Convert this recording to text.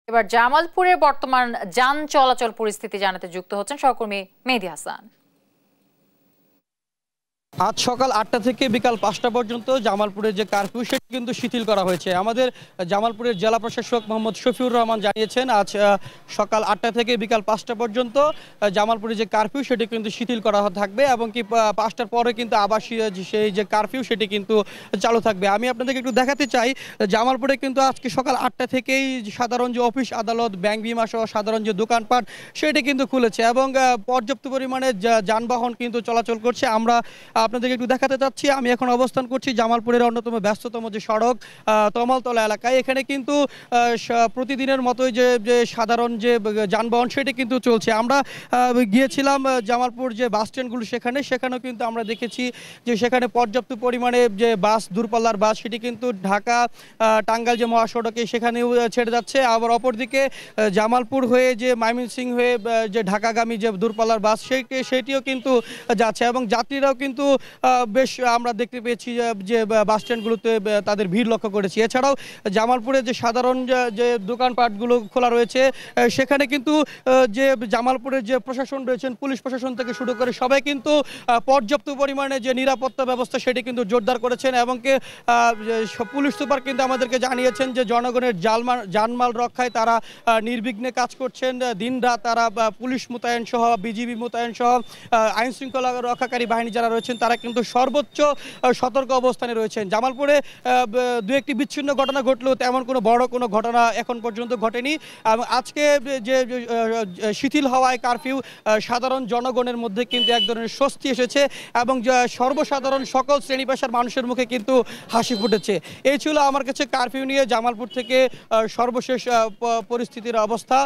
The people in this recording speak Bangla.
এবার জামালপুরের বর্তমান যান চলাচল পরিস্থিতি জানাতে যুক্ত হচ্ছেন সহকর্মী মেহেদী হাসান। আজ সকাল ৮টা থেকে বিকাল ৫টা পর্যন্ত জামালপুরের যে কারফিউ সেটি কিন্তু শিথিল করা হয়েছে। আমাদের জামালপুরের জেলা প্রশাসক মোহাম্মদ শফিউর রহমান জানিয়েছেন আজ সকাল ৮টা থেকে বিকাল ৫টা পর্যন্ত জামালপুরের যে কারফিউ সেটি কিন্তু শিথিল করা থাকবে এবং কি ৫টার পরে কিন্তু আবার সেই যে কারফিউ সেটি কিন্তু চালু থাকবে। আমি আপনাদেরকে একটু দেখাতে চাই, জামালপুরে কিন্তু আজকে সকাল ৮টা থেকেই সাধারণ যে অফিস আদালত, ব্যাংক, বিমা সহ সাধারণ যে দোকানপাট সেটি কিন্তু খুলেছে এবং পর্যাপ্ত পরিমাণে যানবাহন কিন্তু চলাচল করছে। আমরা আপনাদেরকে একটু দেখাতে চাচ্ছি, আমি এখন অবস্থান করছি জামালপুরের অন্যতম ব্যস্ততম যে সড়ক তমালতলা এলাকায়। এখানে কিন্তু প্রতিদিনের মতোই যে সাধারণ যে যানবাহন সেটি কিন্তু চলছে। আমরা গিয়েছিলাম জামালপুর যে বাস স্ট্যান্ডগুলো সেখানেও কিন্তু আমরা দেখেছি যে সেখানে পর্যাপ্ত পরিমাণে যে বাস, দূরপাল্লার বাস সেটি কিন্তু ঢাকা টাঙ্গাইল যে মহাসড়কে সেখানেও ছেড়ে যাচ্ছে। আবার অপরদিকে জামালপুর হয়ে যে ময়মনসিংহ হয়ে যে ঢাকাগামী যে দূরপাল্লার বাস সেটিও কিন্তু যাচ্ছে এবং যাত্রীরাও কিন্তু বেশ আমরা দেখতে পেয়েছি যে বাস স্ট্যান্ডগুলোতে তাদের ভিড় লক্ষ্য করেছি। এছাড়াও জামালপুরে যে সাধারণ যে দোকানপাটগুলো খোলা রয়েছে সেখানে কিন্তু যে জামালপুরের যে প্রশাসন রয়েছেন, পুলিশ প্রশাসন থেকে শুরু করে সবাই কিন্তু পর্যাপ্ত পরিমাণে যে নিরাপত্তা ব্যবস্থা সেটি কিন্তু জোরদার করেছেন এবং পুলিশ সুপার কিন্তু আমাদেরকে জানিয়েছেন যে জনগণের জানমাল রক্ষায় তারা নির্বিঘ্নে কাজ করছেন। দিনরাত তারা পুলিশ মোতায়েন সহ, বিজিবি মোতায়েন সহ আইন শৃঙ্খলা রক্ষাকারী বাহিনী যারা রয়েছেন তারা কিন্তু সর্বোচ্চ সতর্ক অবস্থানে রয়েছেন। জামালপুরে দু একটি বিচ্ছিন্ন ঘটনা ঘটলেও তেমন কোনো বড় কোনো ঘটনা এখন পর্যন্ত ঘটেনি এবং আজকে যে শিথিল হওয়ায় কারফিউ সাধারণ জনগণের মধ্যে কিন্তু এক ধরনের স্বস্তি এসেছে এবং সর্বসাধারণ সকল শ্রেণী পেশার মানুষের মুখে কিন্তু হাসি ফুটেছে। এই ছিল আমার কাছে কারফিউ নিয়ে জামালপুর থেকে সর্বশেষ পরিস্থিতির অবস্থা।